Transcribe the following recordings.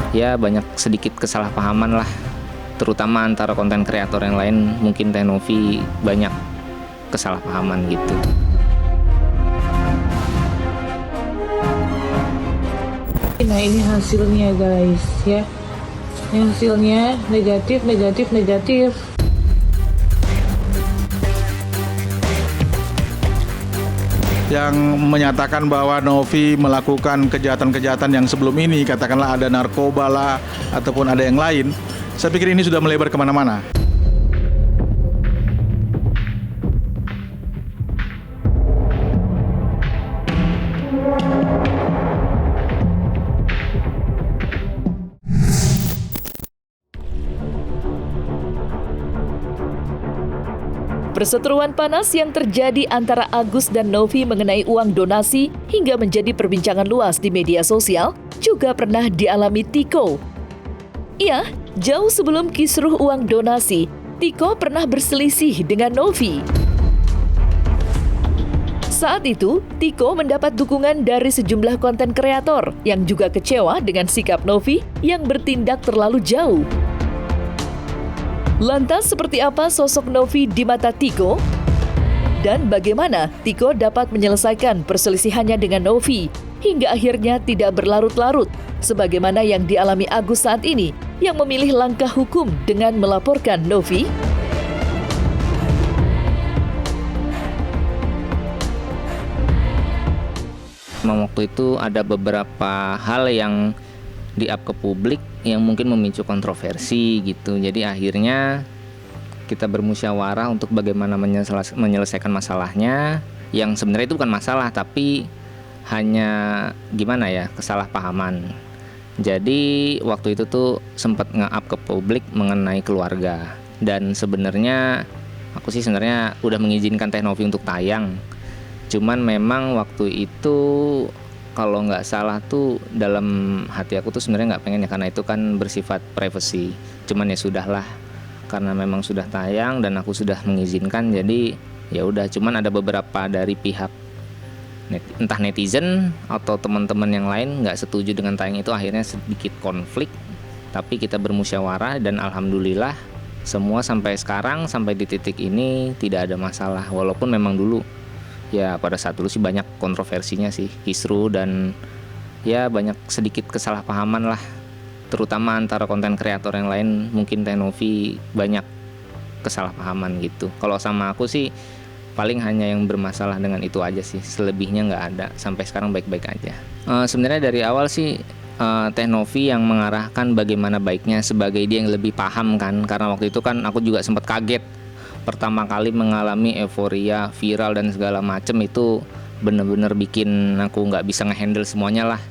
ya banyak sedikit kesalahpahaman lah, terutama antara konten kreator yang lain. Mungkin Teh Novi banyak kesalahpahaman gitu. Nah ini hasilnya guys ya. Ini hasilnya negatif. Yang menyatakan bahwa Novi melakukan kejahatan-kejahatan yang sebelum ini, katakanlah ada narkoba lah ataupun ada yang lain, saya pikir ini sudah melebar kemana-mana. Perseteruan panas yang terjadi antara Agus dan Novi mengenai uang donasi hingga menjadi perbincangan luas di media sosial juga pernah dialami Tiko. Ya, jauh sebelum kisruh uang donasi, Tiko pernah berselisih dengan Novi. Saat itu, Tiko mendapat dukungan dari sejumlah konten kreator yang juga kecewa dengan sikap Novi yang bertindak terlalu jauh. Lantas seperti apa sosok Novi di mata Tiko? Dan bagaimana Tiko dapat menyelesaikan perselisihannya dengan Novi hingga akhirnya tidak berlarut-larut sebagaimana yang dialami Agus saat ini yang memilih langkah hukum dengan melaporkan Novi? Memang waktu itu ada beberapa hal yang di-up ke publik yang mungkin memicu kontroversi gitu. Jadi akhirnya kita bermusyawarah untuk bagaimana menyelesaikan masalahnya, yang sebenarnya itu bukan masalah tapi hanya gimana ya, kesalahpahaman. Jadi waktu itu tuh sempat nge-up ke publik mengenai keluarga, dan sebenarnya aku sih sebenarnya udah mengizinkan Teh Novi untuk tayang. Cuman memang waktu itu kalau nggak salah tuh dalam hati aku tuh sebenarnya nggak pengen ya, karena itu kan bersifat privacy. Cuman ya sudahlah, karena memang sudah tayang dan aku sudah mengizinkan, jadi ya udah. Cuman ada beberapa dari pihak entah netizen atau teman-teman yang lain nggak setuju dengan tayang itu, akhirnya sedikit konflik. Tapi kita bermusyawarah dan alhamdulillah semua sampai sekarang, sampai di titik ini tidak ada masalah. Walaupun memang dulu ya pada saat dulu sih banyak kontroversinya sih, kisruh, dan ya banyak sedikit kesalahpahaman lah, terutama antara konten kreator yang lain. Mungkin Teh Novi banyak kesalahpahaman gitu. Kalau sama aku sih paling hanya yang bermasalah dengan itu aja sih, selebihnya nggak ada. Sampai sekarang baik-baik aja. Sebenarnya dari awal sih Teh Novi yang mengarahkan bagaimana baiknya sebagai dia yang lebih paham kan, karena waktu itu kan aku juga sempat kaget pertama kali mengalami euforia viral dan segala macem. Itu bener-bener bikin aku nggak bisa ngehandle semuanya lah.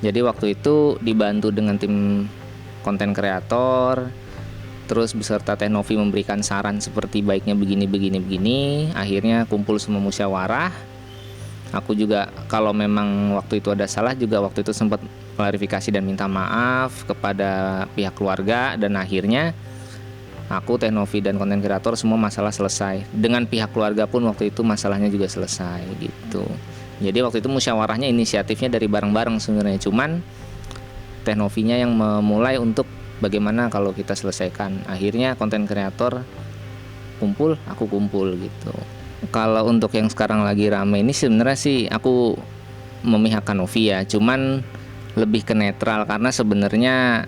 Jadi waktu itu dibantu dengan tim konten kreator, terus beserta Teh Novi memberikan saran seperti baiknya begini. Akhirnya kumpul semua musyawarah. Aku juga kalau memang waktu itu ada salah juga waktu itu sempat klarifikasi dan minta maaf kepada pihak keluarga, dan akhirnya aku, Teh Novi, dan konten kreator semua masalah selesai. Dengan pihak keluarga pun waktu itu masalahnya juga selesai gitu. Jadi waktu itu musyawarahnya inisiatifnya dari bareng-bareng sebenarnya. Cuman Teh Novinya yang memulai untuk bagaimana kalau kita selesaikan. Akhirnya konten kreator kumpul, aku kumpul gitu. Kalau untuk yang sekarang lagi rame ini sebenarnya sih aku memihakkan Novi ya. Cuman lebih ke netral, karena sebenarnya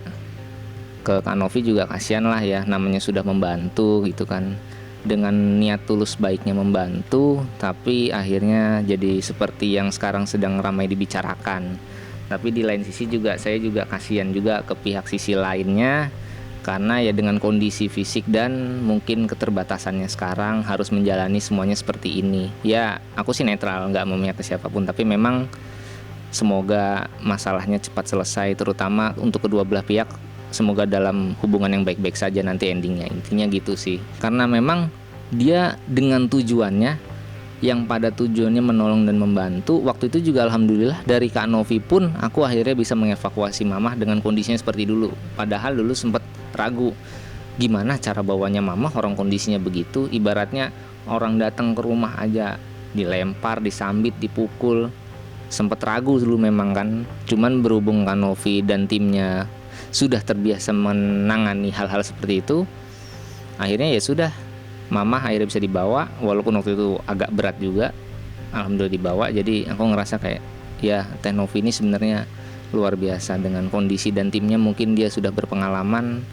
ke Kak Novi juga kasihan lah ya, namanya sudah membantu gitu kan, dengan niat tulus baiknya membantu, tapi akhirnya jadi seperti yang sekarang sedang ramai dibicarakan. Tapi di lain sisi juga saya juga kasihan juga ke pihak sisi lainnya, karena ya dengan kondisi fisik dan mungkin keterbatasannya sekarang harus menjalani semuanya seperti ini. Ya aku sih netral, nggak memihak ke siapapun, tapi memang semoga masalahnya cepat selesai, terutama untuk kedua belah pihak. Semoga dalam hubungan yang baik-baik saja nanti endingnya. Intinya gitu sih. Karena memang dia dengan tujuannya, yang pada tujuannya menolong dan membantu. Waktu itu juga alhamdulillah dari Kak Novi pun aku akhirnya bisa mengevakuasi Mamah dengan kondisinya seperti dulu. Padahal dulu sempat ragu, gimana cara bawanya Mamah orang kondisinya begitu. Ibaratnya orang datang ke rumah aja dilempar, disambit, dipukul. Sempat ragu dulu memang kan. Cuman berhubung Kak Novi dan timnya sudah terbiasa menangani hal-hal seperti itu, akhirnya ya sudah, mama akhirnya bisa dibawa, walaupun waktu itu agak berat juga, alhamdulillah dibawa. Jadi aku ngerasa kayak ya Teh Novi ini sebenarnya luar biasa dengan kondisi dan timnya, mungkin dia sudah berpengalaman.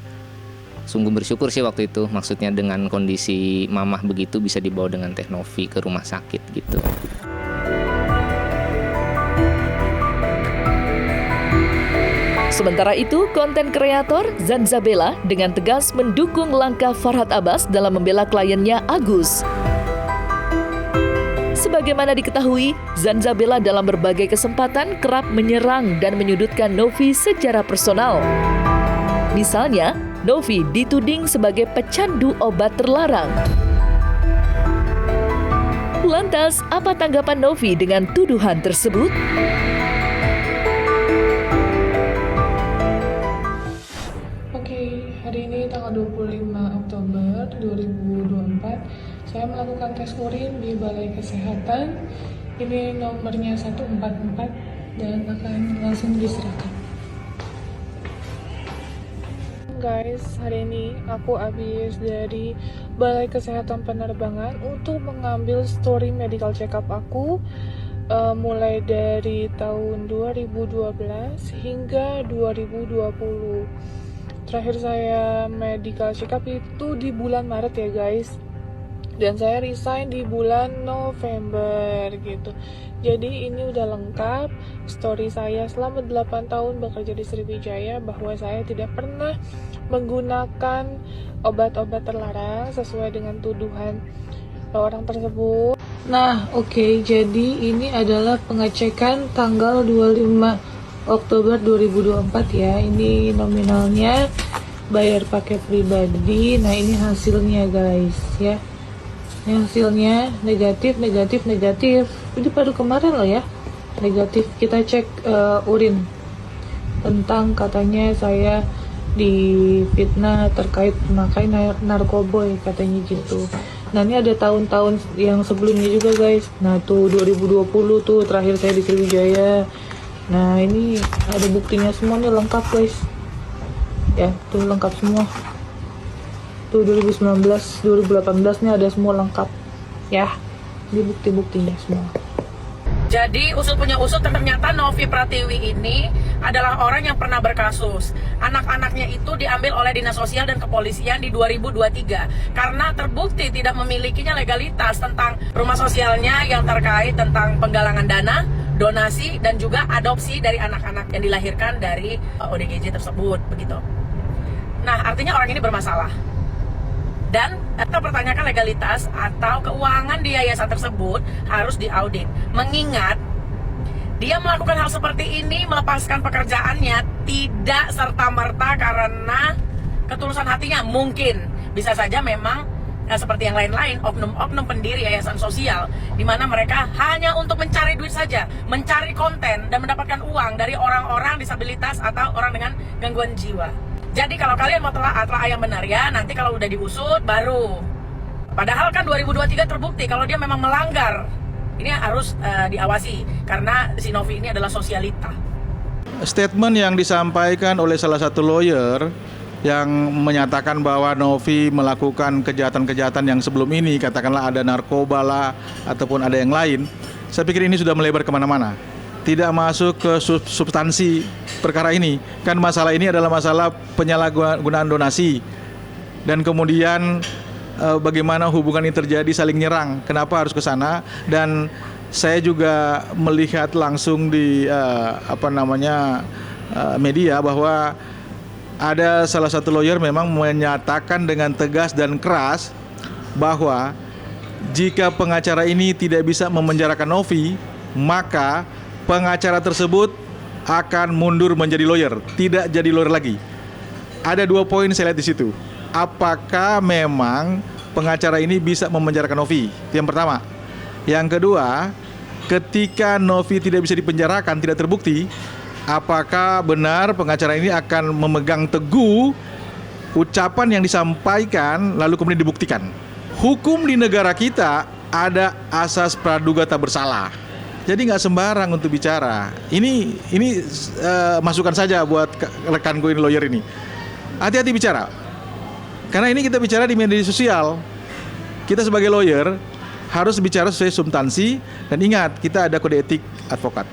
Sungguh bersyukur sih waktu itu, maksudnya dengan kondisi mamah begitu bisa dibawa dengan Teh Novi ke rumah sakit gitu. Sementara itu, konten kreator Zanzabela dengan tegas mendukung langkah Farhad Abbas dalam membela kliennya Agus. Sebagaimana diketahui, Zanzabela dalam berbagai kesempatan kerap menyerang dan menyudutkan Novi secara personal. Misalnya, Novi dituding sebagai pecandu obat terlarang. Lantas, apa tanggapan Novi dengan tuduhan tersebut? Hari ini tanggal 25 Oktober 2024, saya melakukan tes urin di Balai Kesehatan. Ini nomornya 144 dan akan langsung diserahkan. Guys, hari ini aku habis dari Balai Kesehatan Penerbangan untuk mengambil story medical check up aku mulai dari tahun 2012 hingga 2020. Terakhir saya medical check up itu di bulan Maret ya guys, dan saya resign di bulan November gitu. Jadi ini udah lengkap story saya selama 8 tahun bekerja di Sriwijaya, bahwa saya tidak pernah menggunakan obat-obat terlarang sesuai dengan tuduhan orang tersebut. Nah oke, jadi ini adalah pengecekan tanggal 25 Oktober 2024 ya. Ini nominalnya bayar pakai pribadi. Nah ini hasilnya guys ya. Ini hasilnya negatif. Ini baru kemarin loh ya, negatif. Kita cek urin tentang katanya saya difitnah terkait memakai narkoboy katanya gitu. Nah ini ada tahun-tahun yang sebelumnya juga guys. Nah tuh 2020 tuh terakhir saya di Sriwijaya. Nah ini ada buktinya semua nih, lengkap guys ya, tuh lengkap semua tuh 2019 2018 nih ada semua lengkap ya, ini bukti-buktinya semua. Jadi usut punya usut, ternyata Novi Pratiwi ini adalah orang yang pernah berkasus. Anak-anaknya itu diambil oleh Dinas Sosial dan Kepolisian di 2023 karena terbukti tidak memilikinya legalitas tentang rumah sosialnya yang terkait tentang penggalangan dana, donasi, dan juga adopsi dari anak-anak yang dilahirkan dari ODGJ tersebut, begitu. Nah, artinya orang ini bermasalah. Dan kita pertanyakan legalitas atau keuangan di yayasan tersebut harus diaudit. Mengingat dia melakukan hal seperti ini, melepaskan pekerjaannya tidak serta-merta karena ketulusan hatinya. Mungkin bisa saja memang seperti yang lain-lain, oknum-oknum pendiri yayasan sosial, di mana mereka hanya untuk mencari duit saja, mencari konten dan mendapatkan uang dari orang-orang disabilitas atau orang dengan gangguan jiwa. Jadi kalau kalian mau telah yang benar ya, nanti kalau udah diusut baru. Padahal kan 2023 terbukti kalau dia memang melanggar. Ini harus diawasi karena si Novi ini adalah sosialita. Statement yang disampaikan oleh salah satu lawyer yang menyatakan bahwa Novi melakukan kejahatan-kejahatan yang sebelum ini, katakanlah ada narkoba lah ataupun ada yang lain, saya pikir ini sudah melebar kemana-mana. Tidak masuk ke substansi perkara ini. Kan masalah ini adalah masalah penyalahgunaan donasi. Dan kemudian bagaimana hubungan ini terjadi saling nyerang. Kenapa harus ke sana? Dan saya juga melihat langsung di media bahwa ada salah satu lawyer memang menyatakan dengan tegas dan keras bahwa jika pengacara ini tidak bisa memenjarakan Novi, maka pengacara tersebut akan mundur menjadi lawyer, tidak jadi lawyer lagi. Ada 2 poin saya lihat di situ. Apakah memang pengacara ini bisa memenjarakan Novi? Itu yang pertama. Yang kedua, ketika Novi tidak bisa dipenjarakan, tidak terbukti, apakah benar pengacara ini akan memegang teguh ucapan yang disampaikan lalu kemudian dibuktikan? Hukum di negara kita ada asas praduga tak bersalah. Jadi nggak sembarang untuk bicara. Ini masukan saja buat rekanku ini lawyer ini. Hati-hati bicara. Karena ini kita bicara di media sosial. Kita sebagai lawyer harus bicara sesuai substansi dan ingat kita ada kode etik advokat.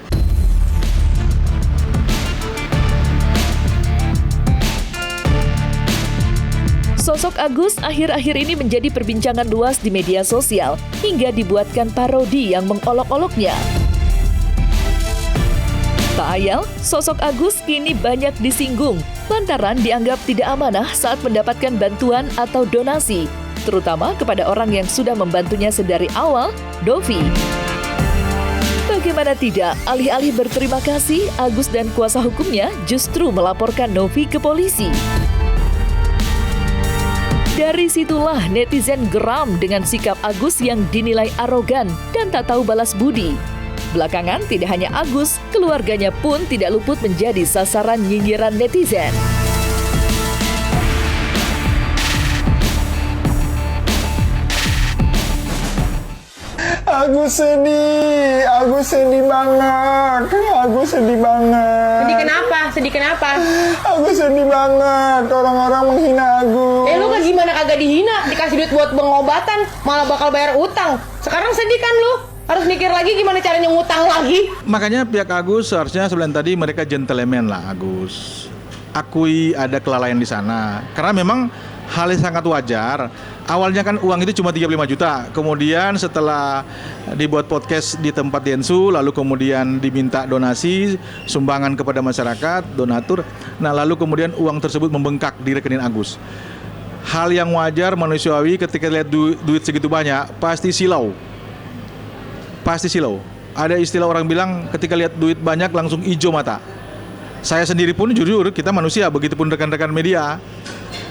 Sosok Agus akhir-akhir ini menjadi perbincangan luas di media sosial hingga dibuatkan parodi yang mengolok-oloknya. Tak ayal, sosok Agus kini banyak disinggung lantaran dianggap tidak amanah saat mendapatkan bantuan atau donasi, terutama kepada orang yang sudah membantunya sedari awal, Novi. Bagaimana tidak, alih-alih berterima kasih, Agus dan kuasa hukumnya justru melaporkan Novi ke polisi. Dari situlah netizen geram dengan sikap Agus yang dinilai arogan dan tak tahu balas budi. Belakangan tidak hanya Agus, keluarganya pun tidak luput menjadi sasaran nyinyiran netizen. Agus sedih banget. Sedih kenapa? Agus sedih banget, orang-orang menghina Agus. Lu gimana kagak dihina? Dikasih duit buat pengobatan, malah bakal bayar utang. Sekarang sedih kan lu? Harus mikir lagi gimana caranya ngutang lagi. Makanya pihak Agus seharusnya sebelum tadi mereka gentleman lah Agus. Akui ada kelalaian di sana. Karena memang hal yang sangat wajar. Awalnya kan uang itu cuma 35 juta. Kemudian setelah dibuat podcast di tempat Densu, lalu kemudian diminta donasi, sumbangan kepada masyarakat, donatur. Nah, lalu kemudian uang tersebut membengkak di rekening Agus. Hal yang wajar manusiawi ketika lihat duit segitu banyak, pasti silau. Ada istilah orang bilang ketika lihat duit banyak langsung hijau mata. Saya sendiri pun jujur, kita manusia, begitupun rekan-rekan media.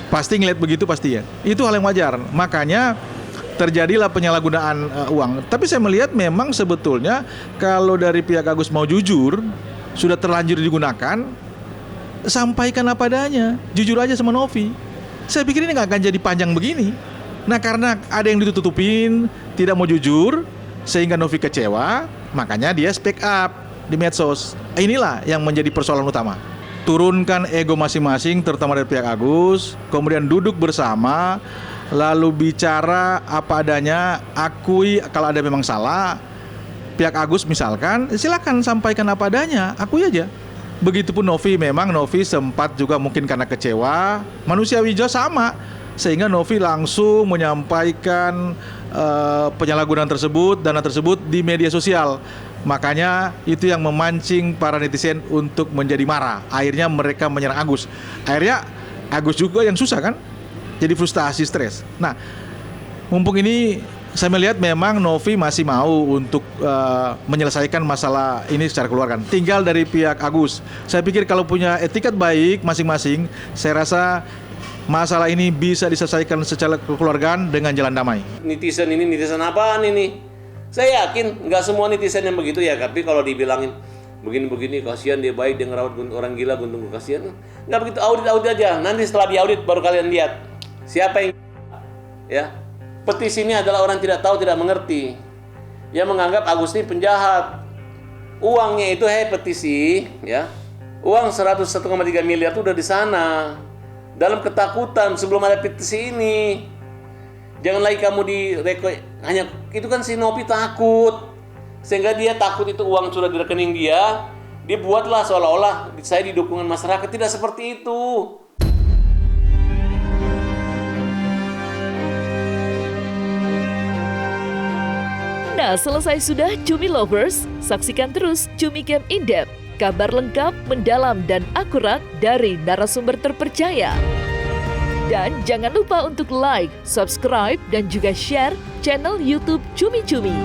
Pasti ngeliat begitu pasti ya. Itu hal yang wajar. Makanya terjadilah penyalahgunaan uang. Tapi saya melihat memang sebetulnya kalau dari pihak Agus mau jujur, sudah terlanjur digunakan, sampaikan apa adanya. Jujur aja sama Novi. Saya pikir ini nggak akan jadi panjang begini. Nah, karena ada yang ditutupin, tidak mau jujur, sehingga Novi kecewa, makanya dia speak up di medsos. Inilah yang menjadi persoalan utama. Turunkan ego masing-masing, terutama dari pihak Agus, kemudian duduk bersama, lalu bicara apa adanya, akui kalau ada memang salah. Pihak Agus misalkan, silakan sampaikan apa adanya, akui aja. Begitupun Novi, memang Novi sempat juga mungkin karena kecewa, manusiawi juga sama, sehingga Novi langsung menyampaikan penyalahgunaan tersebut, dana tersebut di media sosial. Makanya itu yang memancing para netizen untuk menjadi marah. Akhirnya mereka menyerang Agus. Akhirnya Agus juga yang susah kan, jadi frustasi, stres. Nah, mumpung ini saya melihat memang Novi masih mau untuk menyelesaikan masalah ini secara keluarga. Tinggal dari pihak Agus. Saya pikir kalau punya etikat baik masing-masing, saya rasa masalah ini bisa diselesaikan secara kekeluargaan dengan jalan damai. Netizen ini netizen apaan ini? Saya yakin nggak semua netizen yang begitu ya, tapi kalau dibilangin begini-begini, kasihan dia baik, dia ngerawat orang gila, guntung kasihan. Nggak begitu, audit aja. Nanti setelah diaudit baru kalian lihat siapa yang ya. Petisi ini adalah orang tidak tahu, tidak mengerti. Yang menganggap Agus ini penjahat. Uangnya itu petisi ya. Uang 101,3 miliar itu udah di sana. Dalam ketakutan sebelum ada petisi ini. Jangan lagi kamu hanya itu kan si Novi takut. Sehingga dia takut itu uang sudah di rekening dia. Dia buatlah seolah-olah saya di dukungan masyarakat. Tidak seperti itu. Nah, selesai sudah Cumi Lovers, saksikan terus Cumi Camp In-Depth, kabar lengkap, mendalam, dan akurat dari narasumber terpercaya. Dan jangan lupa untuk like, subscribe, dan juga share channel YouTube Cumi Cumi.